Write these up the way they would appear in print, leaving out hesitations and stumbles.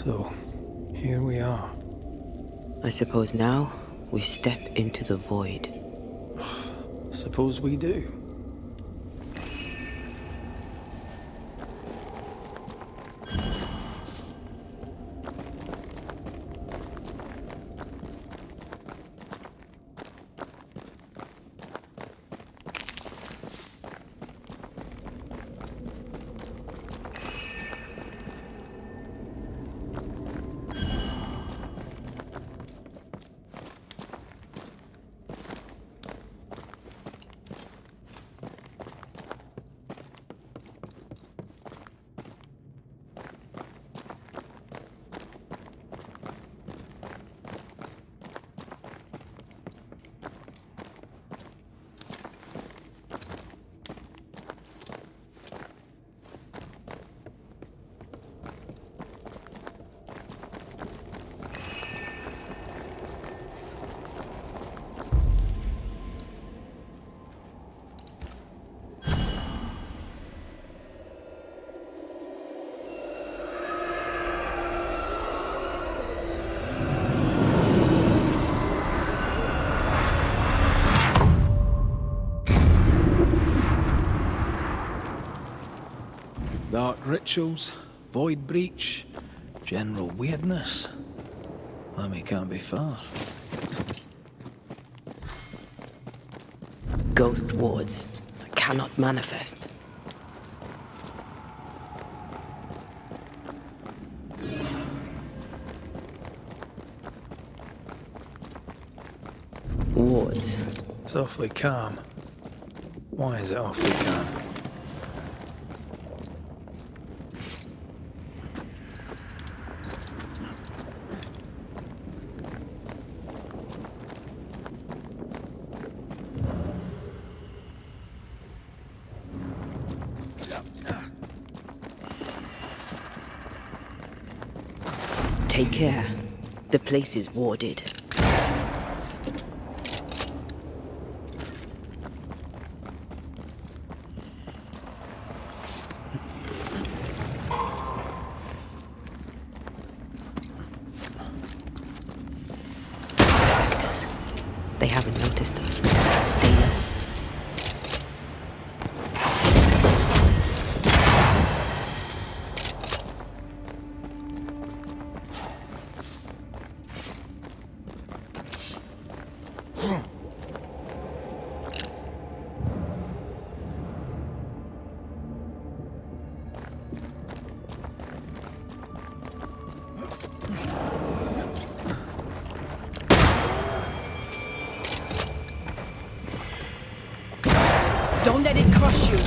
So, here we are. I suppose now we step into the void. Suppose we do. Dark rituals, void breach, general weirdness. Lemmy can't be far. Ghost wards cannot manifest. Wards. It's awfully calm. Why is it awfully calm? Take care. The place is warded. Spectres. They haven't noticed us. Stay low. Don't let it crush you.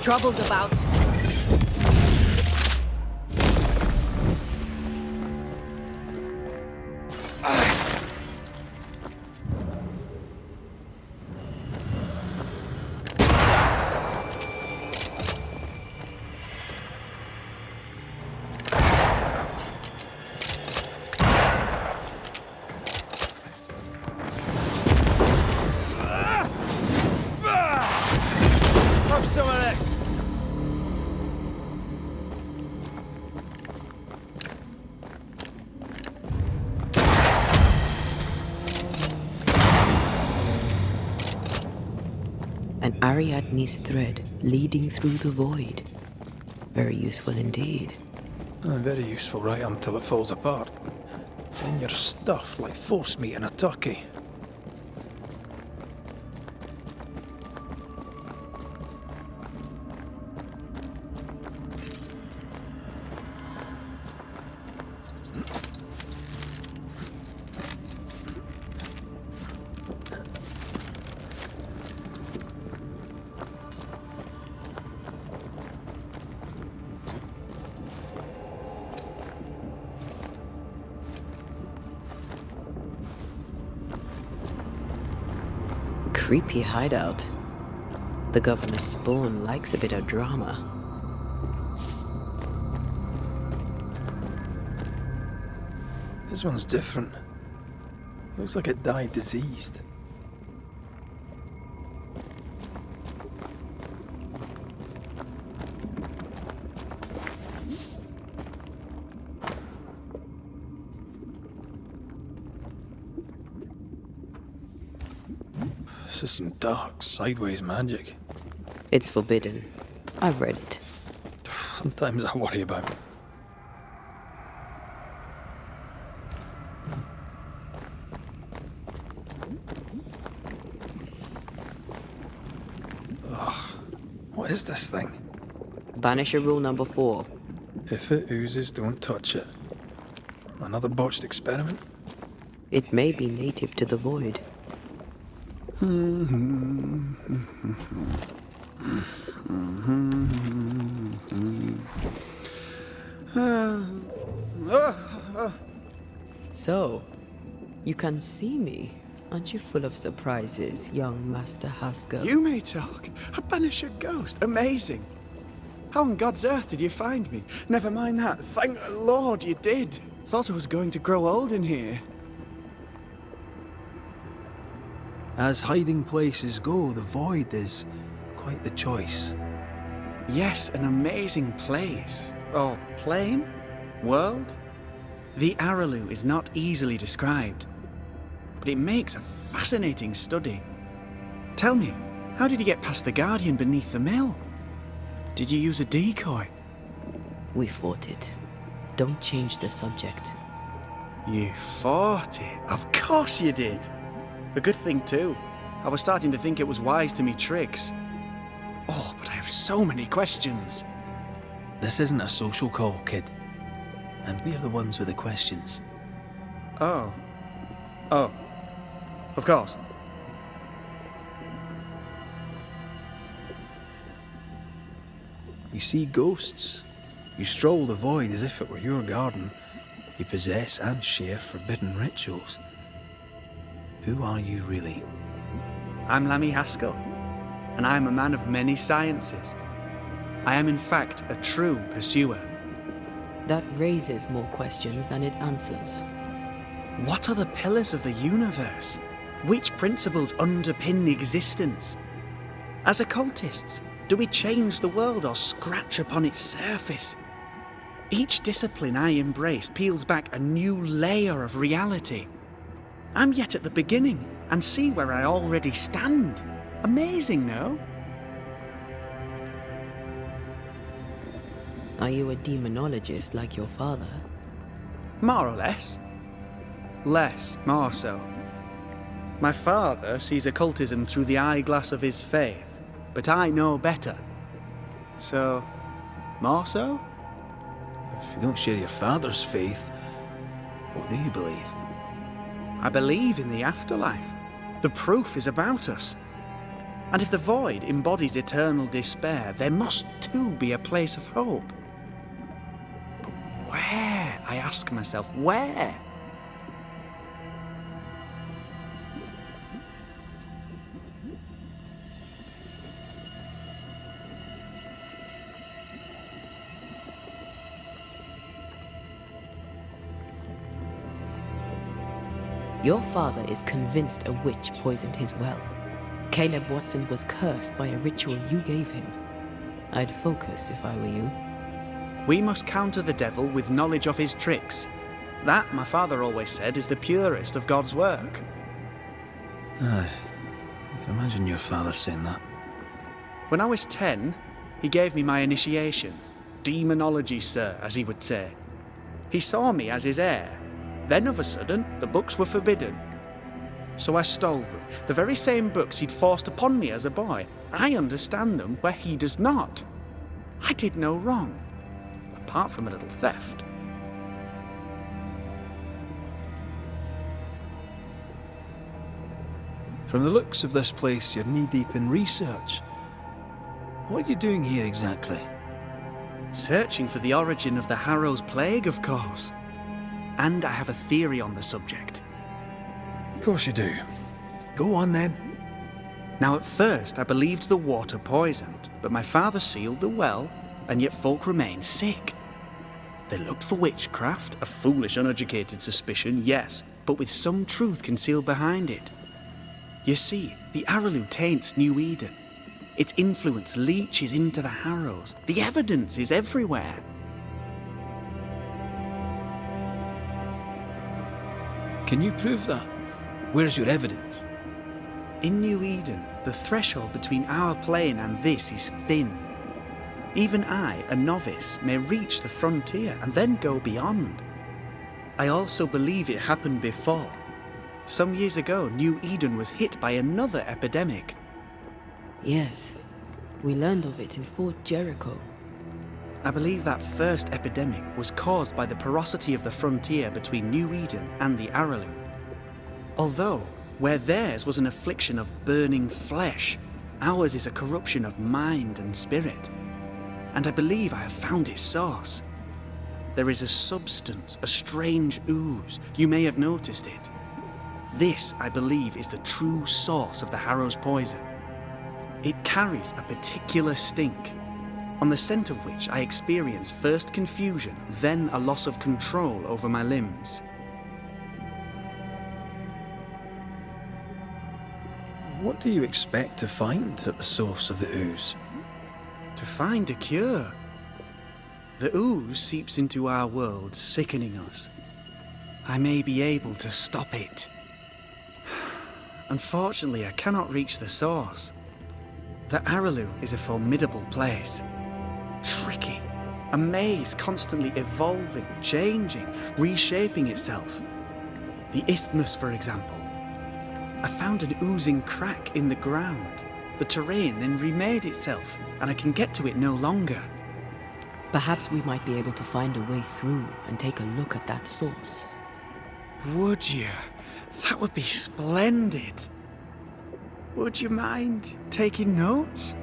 Trouble's about. Have some of this! An Ariadne's thread leading through the void. Very useful indeed. Very useful right until it falls apart. Then you're stuffed like force meat in a turkey. Creepy hideout. The governor's spawn likes a bit of drama. This one's different. Looks like it died diseased. This is some dark, sideways magic. It's forbidden. I've read it. Sometimes I worry about it. Ugh. What is this thing? Banisher rule number 4. If it oozes, don't touch it. Another botched experiment? It may be native to the void. So, you can see me. Aren't you full of surprises, young Master Haskell? You may talk. A Banisher ghost. Amazing. How on God's earth did you find me? Never mind that. Thank the Lord you did. Thought I was going to grow old in here. As hiding places go, the void is quite the choice. Yes, an amazing place. Or plane? World? The Araloo is not easily described, but it makes a fascinating study. Tell me, how did you get past the Guardian beneath the mill? Did you use a decoy? We fought it. Don't change the subject. You fought it? Of course you did. A good thing too. I was starting to think it was wise to me tricks. Oh, but I have so many questions. This isn't a social call, kid. And we're the ones with the questions. Oh. Oh. Of course. You see ghosts. You stroll the void as if it were your garden. You possess and share forbidden rituals. Who are you really? I'm Lammy Haskell, and I am a man of many sciences. I am in fact a true pursuer. That raises more questions than it answers. What are the pillars of the universe? Which principles underpin existence? As occultists, do we change the world or scratch upon its surface? Each discipline I embrace peels back a new layer of reality. I'm yet at the beginning and see where I already stand. Amazing, no? Are you a demonologist like your father? More or less. Less, more so. My father sees occultism through the eyeglass of his faith, but I know better. So, more so? If you don't share your father's faith, what do you believe? I believe in the afterlife. The proof is about us. And if the void embodies eternal despair, there must too be a place of hope. But where? I ask myself, where? Your father is convinced a witch poisoned his well. Caleb Watson was cursed by a ritual you gave him. I'd focus if I were you. We must counter the devil with knowledge of his tricks. That, my father always said, is the purest of God's work. Aye. I can imagine your father saying that. When I was 10, he gave me my initiation. Demonology, sir, as he would say. He saw me as his heir. Then, of a sudden, the books were forbidden. So I stole them, the very same books he'd forced upon me as a boy. I understand them where he does not. I did no wrong, apart from a little theft. From the looks of this place, you're knee-deep in research. What are you doing here exactly? Searching for the origin of the Harrow's Plague, of course. And I have a theory on the subject. Of course you do. Go on then. Now at first I believed the water poisoned, but my father sealed the well, and yet folk remained sick. They looked for witchcraft, a foolish, uneducated suspicion, yes, but with some truth concealed behind it. You see, the Araloo taints New Eden. Its influence leaches into the Harrows. The evidence is everywhere. Can you prove that? Where's your evidence? In New Eden, the threshold between our plane and this is thin. Even I, a novice, may reach the frontier and then go beyond. I also believe it happened before. Some years ago, New Eden was hit by another epidemic. Yes, we learned of it in Fort Jericho. I believe that first epidemic was caused by the porosity of the frontier between New Eden and the Araloo. Although, where theirs was an affliction of burning flesh, ours is a corruption of mind and spirit. And I believe I have found its source. There is a substance, a strange ooze. You may have noticed it. This, I believe, is the true source of the Harrow's poison. It carries a particular stink, on the scent of which I experience first confusion, then a loss of control over my limbs. What do you expect to find at the source of the ooze? To find a cure. The ooze seeps into our world, sickening us. I may be able to stop it. Unfortunately, I cannot reach the source. The Araloo is a formidable place. Tricky. A maze constantly evolving, changing, reshaping itself. The isthmus, for example. I found an oozing crack in the ground. The terrain then remade itself, and I can get to it no longer. Perhaps we might be able to find a way through and take a look at that source. Would you? That would be splendid. Would you mind taking notes?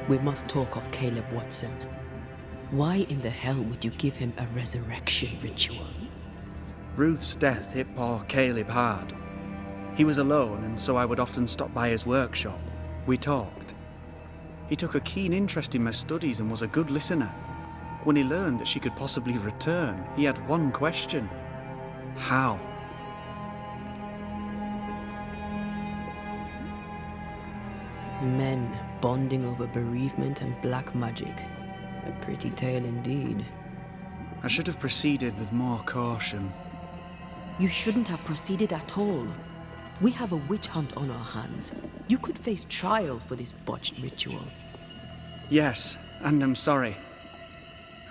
We must talk of Caleb Watson. Why in the hell would you give him a resurrection ritual? Ruth's death hit poor Caleb hard. He was alone, and so I would often stop by his workshop. We talked. He took a keen interest in my studies and was a good listener. When he learned that she could possibly return, he had one question. How? Men bonding over bereavement and black magic. A pretty tale indeed. I should have proceeded with more caution. You shouldn't have proceeded at all. We have a witch hunt on our hands. You could face trial for this botched ritual. Yes, and I'm sorry.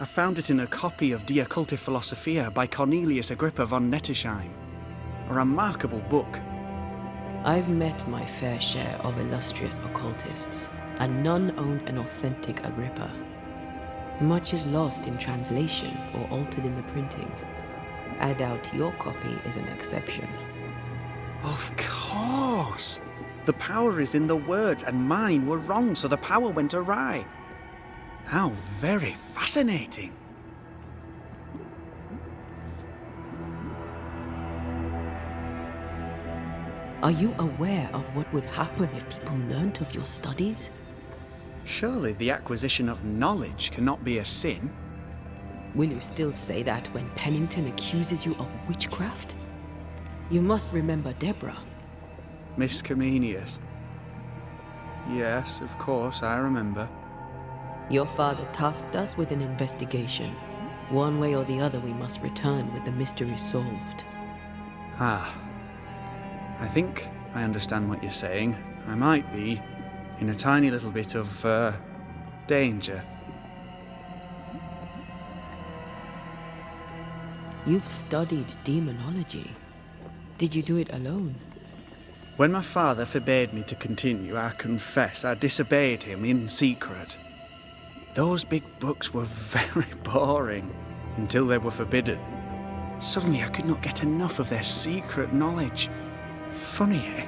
I found it in a copy of De Occulti Philosophia by Cornelius Agrippa von Nettesheim. A remarkable book. I've met my fair share of illustrious occultists, and none owned an authentic Agrippa. Much is lost in translation or altered in the printing. I doubt your copy is an exception. Of course! The power is in the words, and mine were wrong, so the power went awry. How very fascinating! Are you aware of what would happen if people learnt of your studies? Surely the acquisition of knowledge cannot be a sin. Will you still say that when Pennington accuses you of witchcraft? You must remember Deborah. Miss Comenius. Yes, of course, I remember. Your father tasked us with an investigation. One way or the other, we must return with the mystery solved. Ah. I think I understand what you're saying. I might be in a tiny little bit of, danger. You've studied demonology. Did you do it alone? When my father forbade me to continue, I confess I disobeyed him in secret. Those big books were very boring until they were forbidden. Suddenly I could not get enough of their secret knowledge. Funny, eh?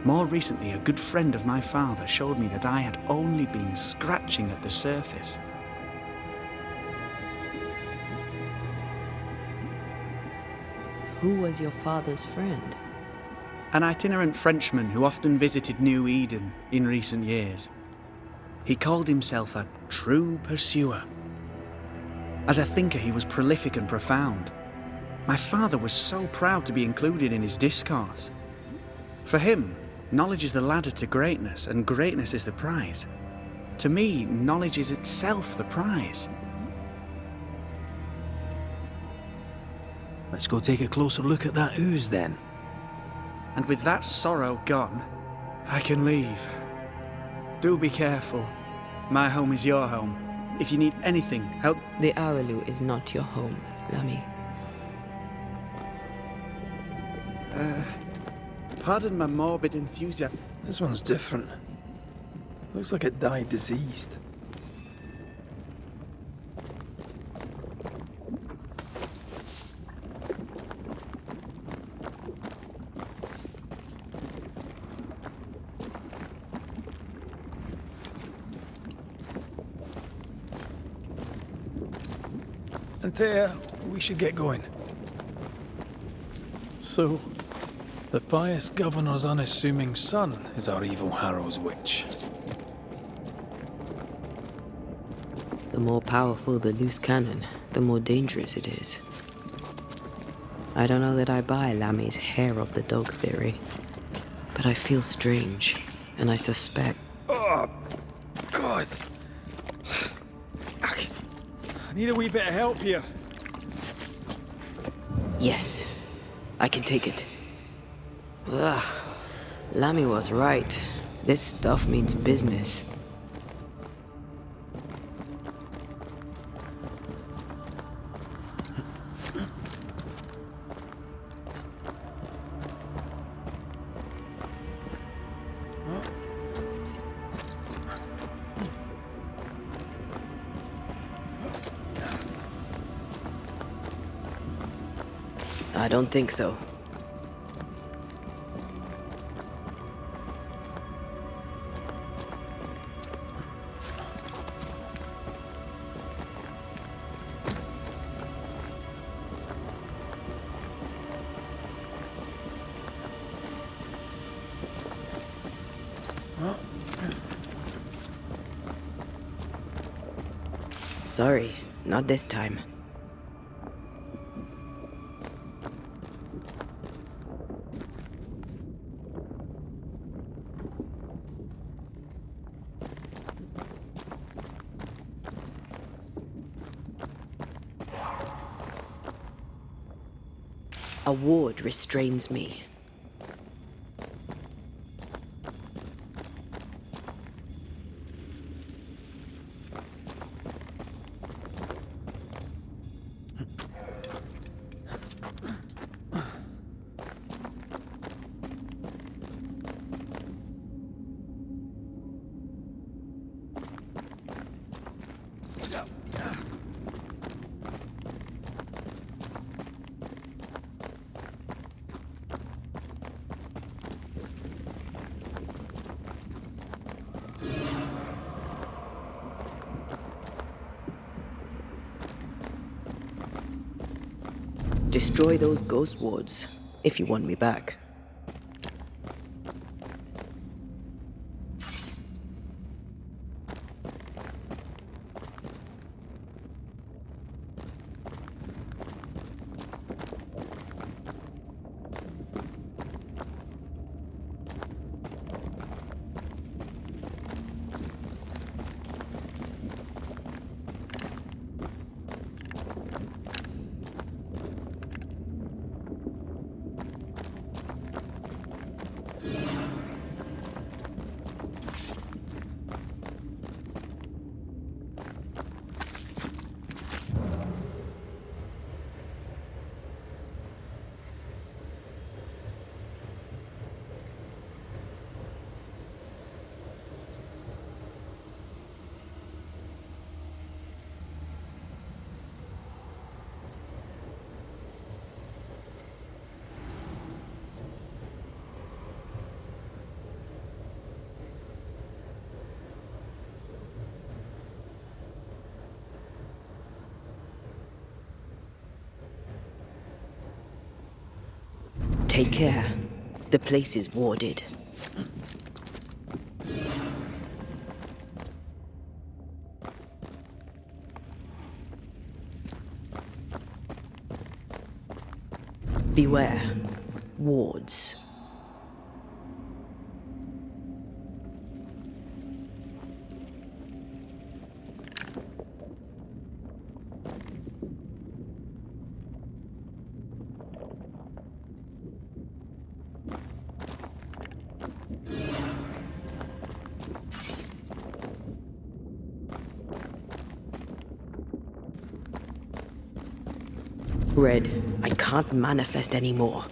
More recently, a good friend of my father showed me that I had only been scratching at the surface. Who was your father's friend? an itinerant Frenchman who often visited New Eden in recent years. He called himself a true pursuer. As a thinker, he was prolific and profound. My father was so proud to be included in his discourse. For him, knowledge is the ladder to greatness, and greatness is the prize. To me, knowledge is itself the prize. Let's go take a closer look at that ooze then. And with that sorrow gone, I can leave. Do be careful. My home is your home. If you need anything, help. The Araloo is not your home, Lamy. Pardon my morbid enthusiasm. This one's different. Looks like it died diseased. Antea, we should get going. So, the pious governor's unassuming son is our evil Harrow's witch. The more powerful the loose cannon, the more dangerous it is. I don't know that I buy Lammy's hair of the dog theory, but I feel strange, and I suspect... Oh, God. I need a wee bit of help here. Yes, I can take it. Ugh, Lammy was right. This stuff means business. I don't think so. Sorry, not this time. A ward restrains me. Destroy those ghost wards, if you want me back. Take care. The place is warded. Beware. Wards. Red, I can't manifest anymore.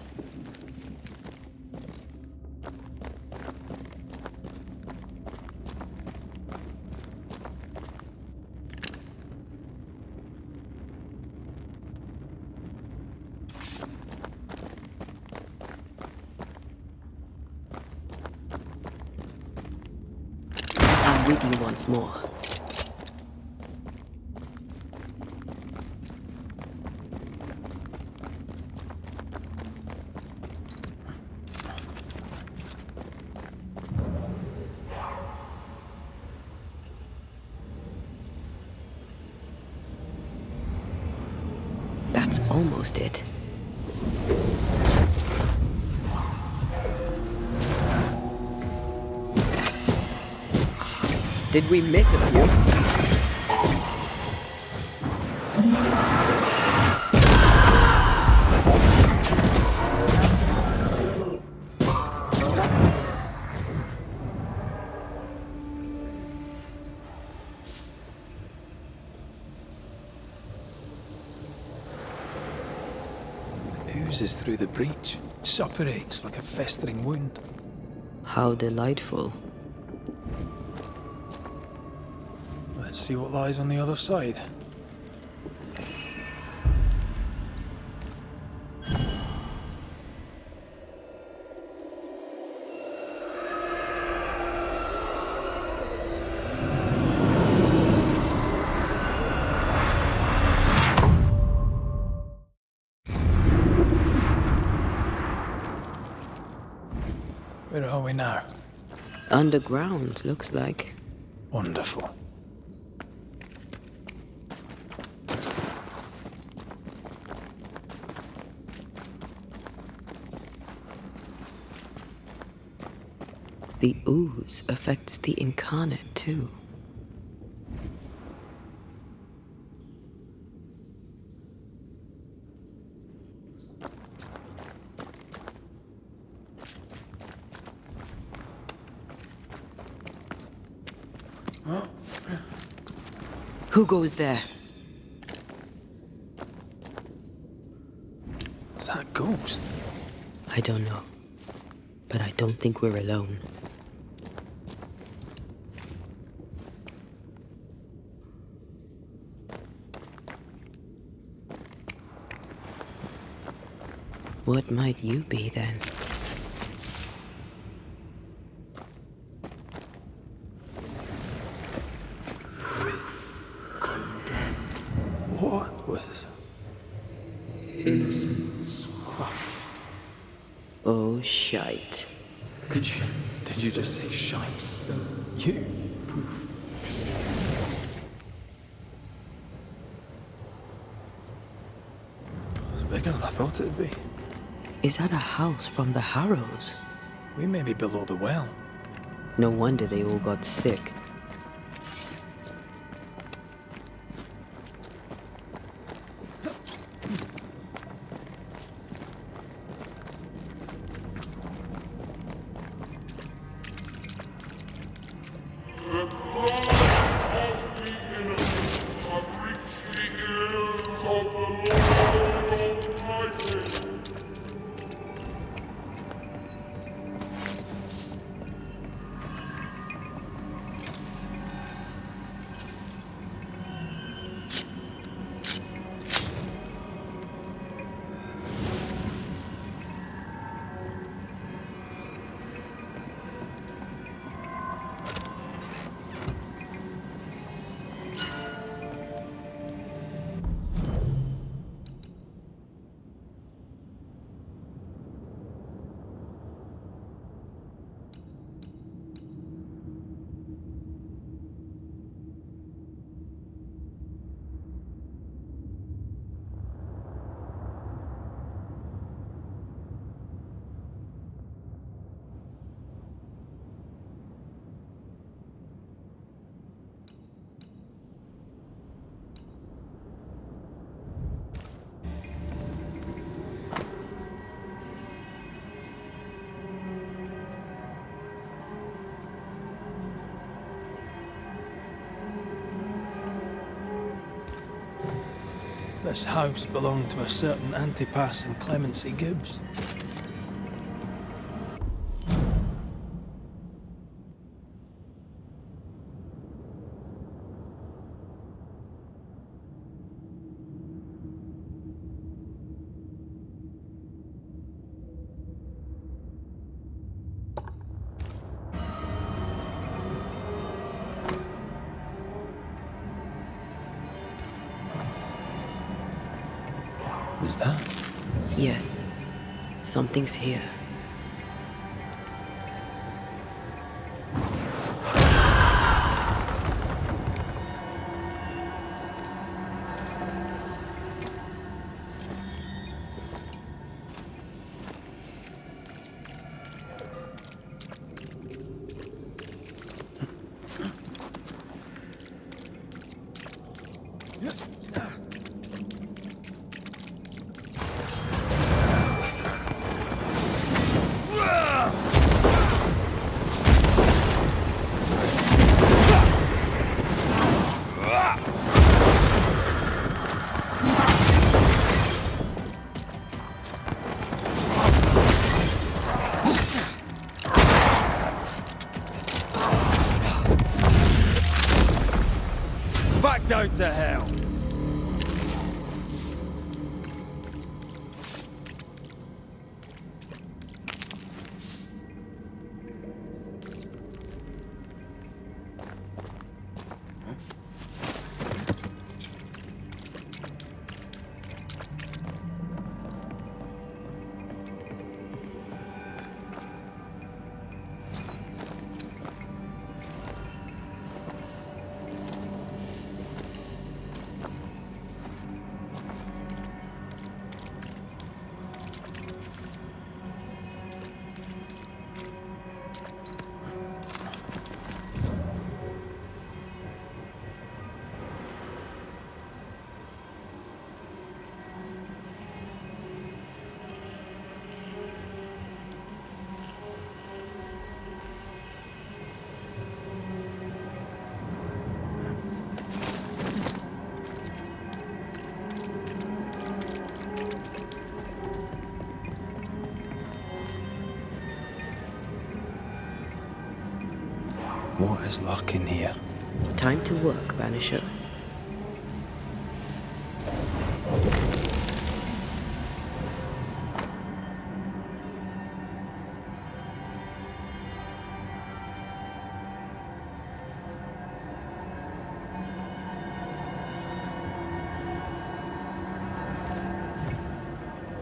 I'm with you once more. That's almost it. Did we miss a few? Oozes through the breach, suppurates like a festering wound. How delightful. Let's see what lies on the other side. Where are we now? Underground, looks like. Wonderful. The ooze affects the incarnate too. Who goes there? Is that a ghost? I don't know. But I don't think we're alone. What might you be then? What was... Innocence. Oh, shite. Did you just say shite? You? It's bigger than I thought it'd be. Is that a house from the Harrows? We may be below the well. No wonder they all got sick. This house belonged to a certain Antipas and Clemency Gibbs. Was that? Yes. Something's here. Back down to hell! What is lurking here? Time to work, Banisher.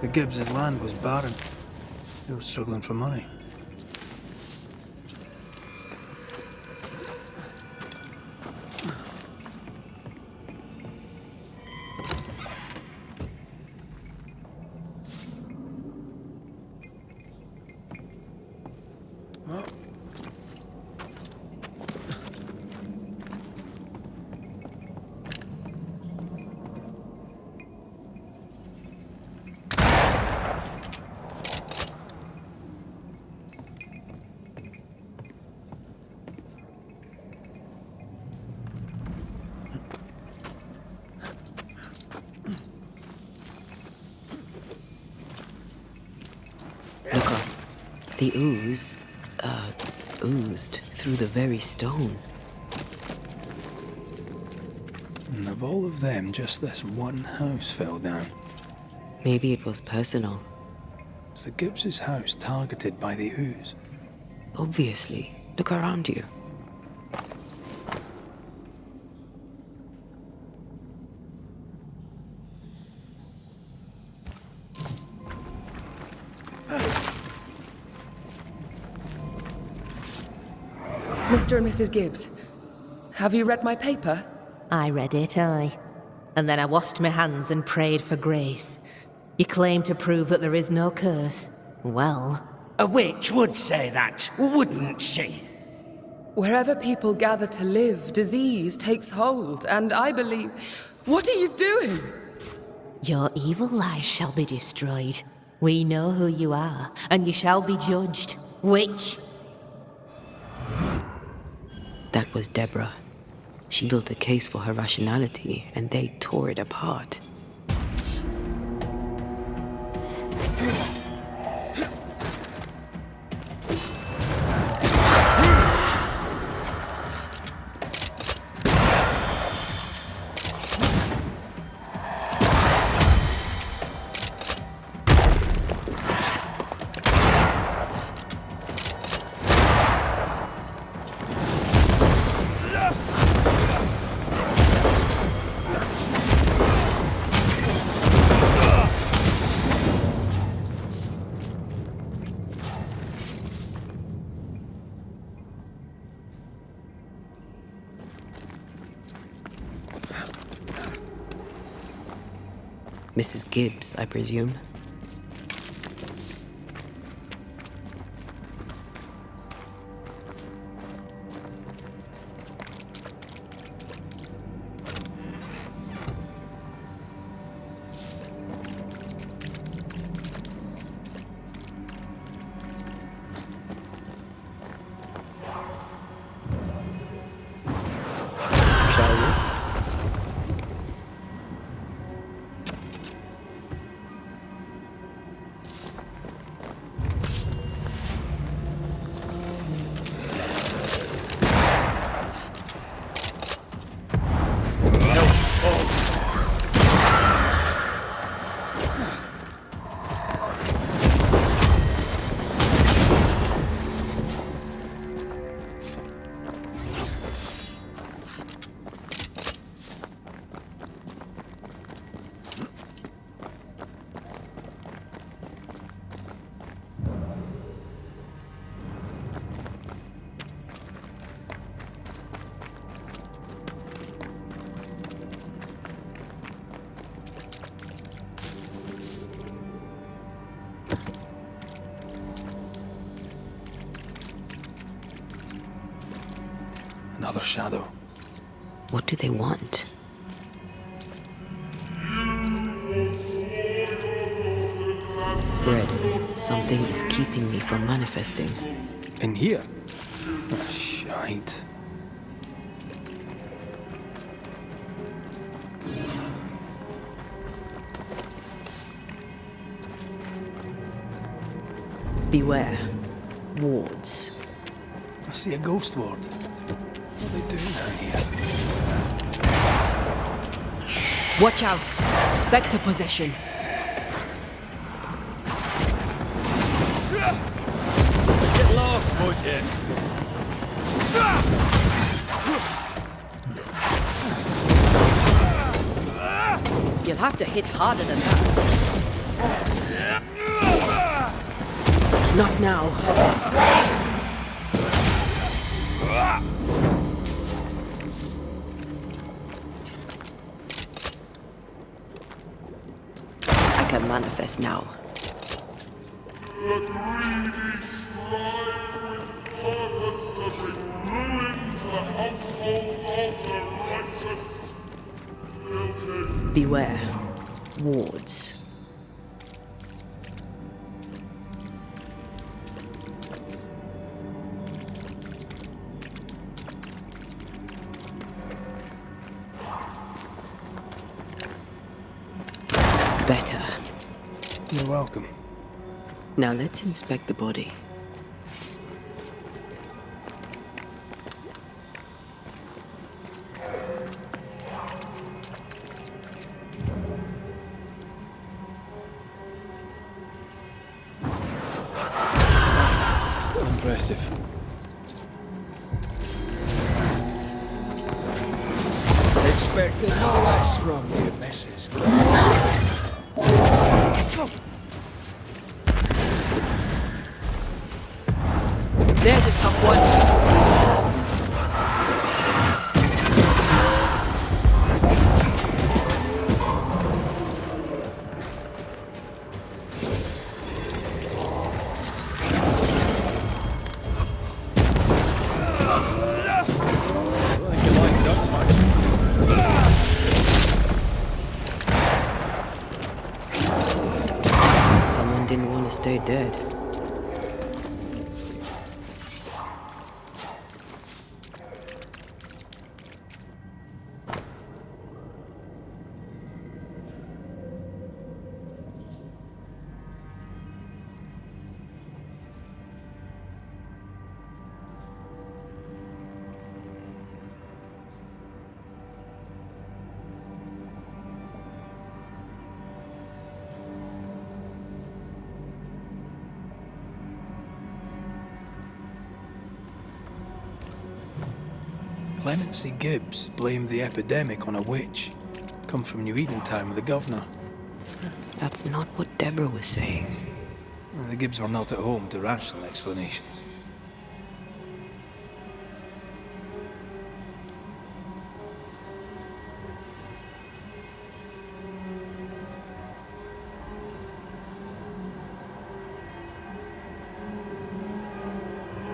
The Gibbs' land was barren. They were struggling for money. Look up. The ooze, oozed through the very stone. And of all of them, just this one house fell down. Maybe it was personal. Was the Gibbs' house targeted by the ooze? Obviously. Look around you. Mr. and Mrs. Gibbs, have you read my paper? I read it, aye. And then I washed my hands and prayed for grace. You claim to prove that there is no curse. Well, A witch would say that, wouldn't she? Wherever people gather to live, disease takes hold, and I believe... What are you doing? your evil lies shall be destroyed. We know who you are, and you shall be judged. Witch! That was Deborah. She built a case for her rationality, and they tore it apart. Mrs. Gibbs, I presume. Shall we? Another shadow. What do they want? Red, something is keeping me from manifesting. In here? Ah, shite. Beware. Wards. I see a ghost ward. What are they doing down here? Watch out! Spectre possession. Get lost, won't you? You'll have to hit harder than that. Not now. I can manifest now. The greedy strive with purpose to bring ruin to the households of the righteous. Guilty. Beware. Wards. Better. You're welcome. Now let's inspect the body. Still impressive. Expected no less from you, Mrs. There's a tough one. I think he likes us much. Someone didn't want to stay dead. Clemency Gibbs blamed the epidemic on a witch. Come from New Eden Town with the governor. That's not what Deborah was saying. The Gibbs were not at home to rational explanations.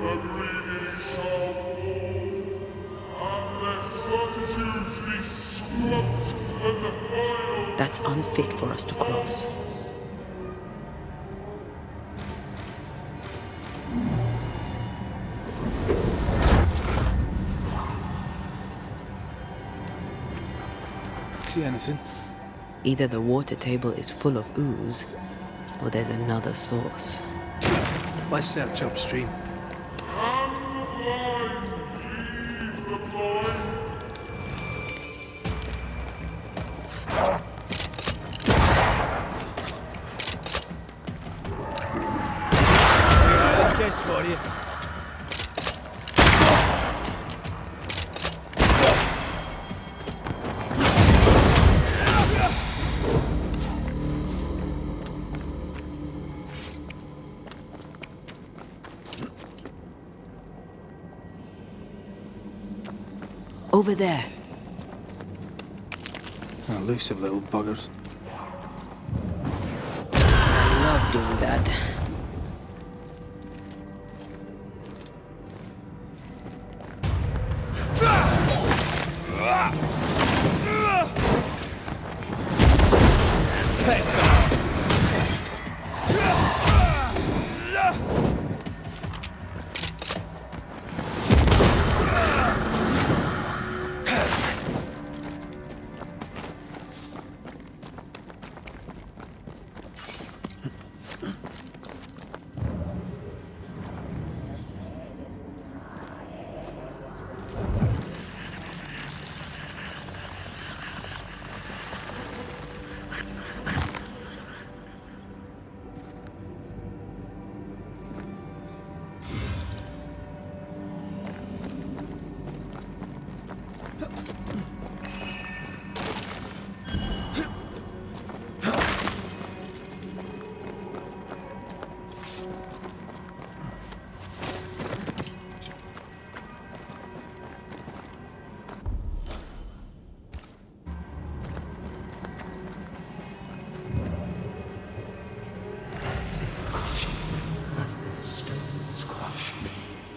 The greedy shall fall, and their certitudes be swept when the final That's unfit for us to cross. See anything? Either the water table is full of ooze, or there's another source. Let's search upstream. leave the blind. Guess for you. Over there. Elusive little buggers. I love doing that.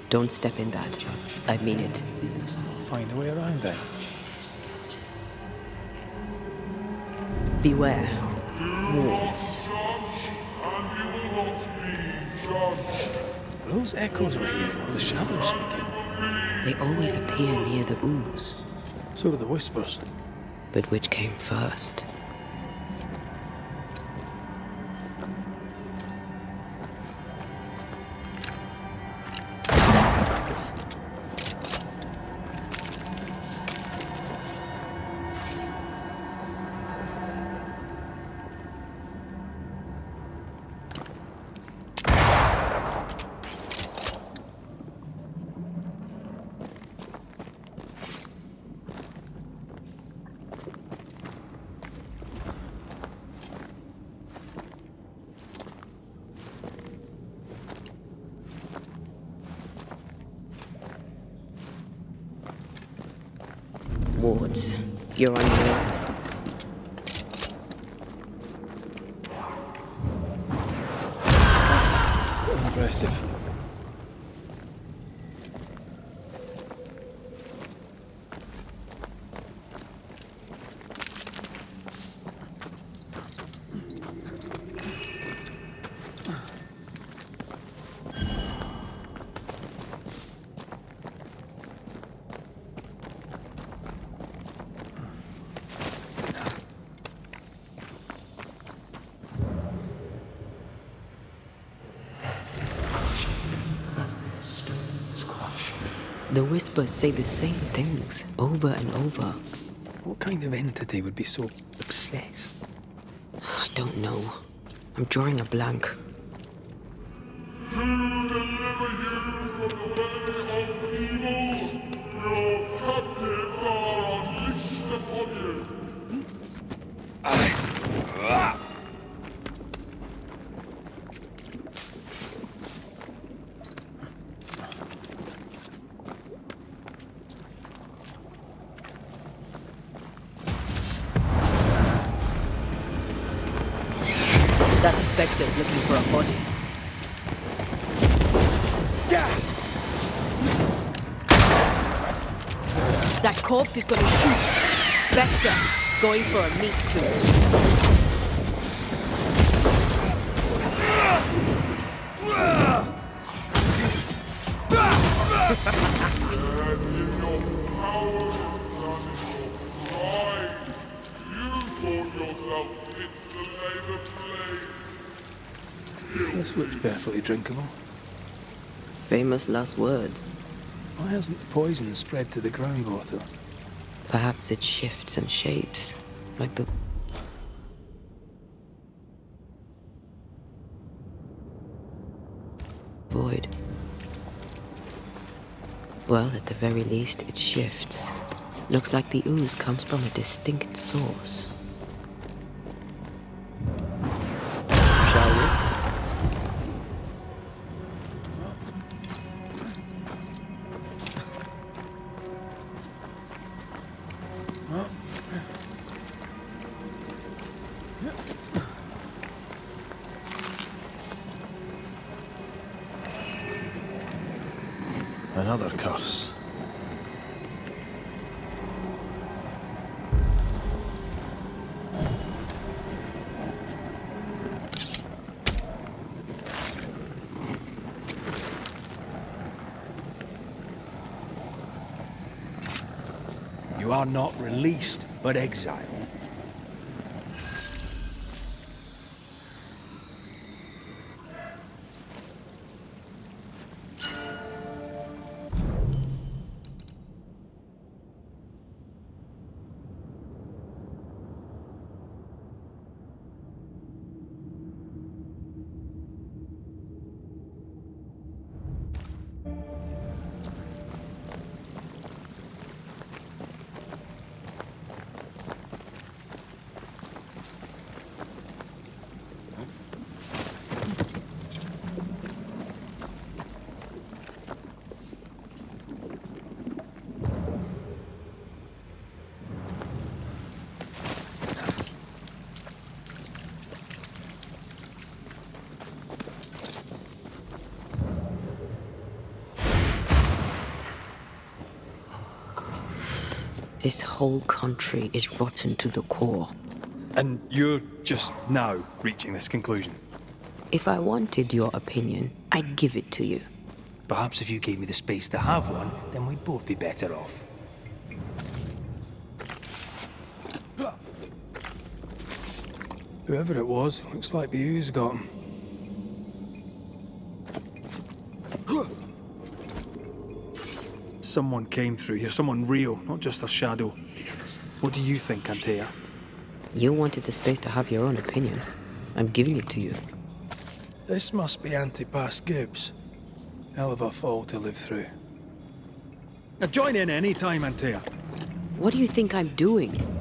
Don't step in that. I mean it. Find a way around then. Beware. Wolves. And you will not be judged. Are those echoes we're hearing, or the shadows speaking? They always appear near the ooze. So do the whispers. But which came first? Wards, you're on your own. Still impressive. The whispers say the same things over and over. What kind of entity would be so obsessed? I don't know. I'm drawing a blank. To deliver you from the way of evil, your captain That specter's looking for a body. That corpse is gonna shoot. Spectre, going for a meat suit. And in your power and in your pride, you thought yourself fit to lay the blame. This looks perfectly drinkable. Famous last words. Why hasn't the poison spread to the groundwater? Perhaps it shifts and shapes, like the... void. Well, at the very least, it shifts. Looks like the ooze comes from a distinct source. Shall we? Another curse. You are not released, but exiled. This whole country is rotten to the core. And you're just now reaching this conclusion? If I wanted your opinion, I'd give it to you. Perhaps if you gave me the space to have one, then we'd both be better off. Whoever it was, looks like the ooze got him. Someone came through here, someone real, not just a shadow. What do you think, Antea? You wanted the space to have your own opinion. I'm giving it to you. This must be Antipas Gibbs. Hell of a fall to live through. Now join in any time, Antea. What do you think I'm doing?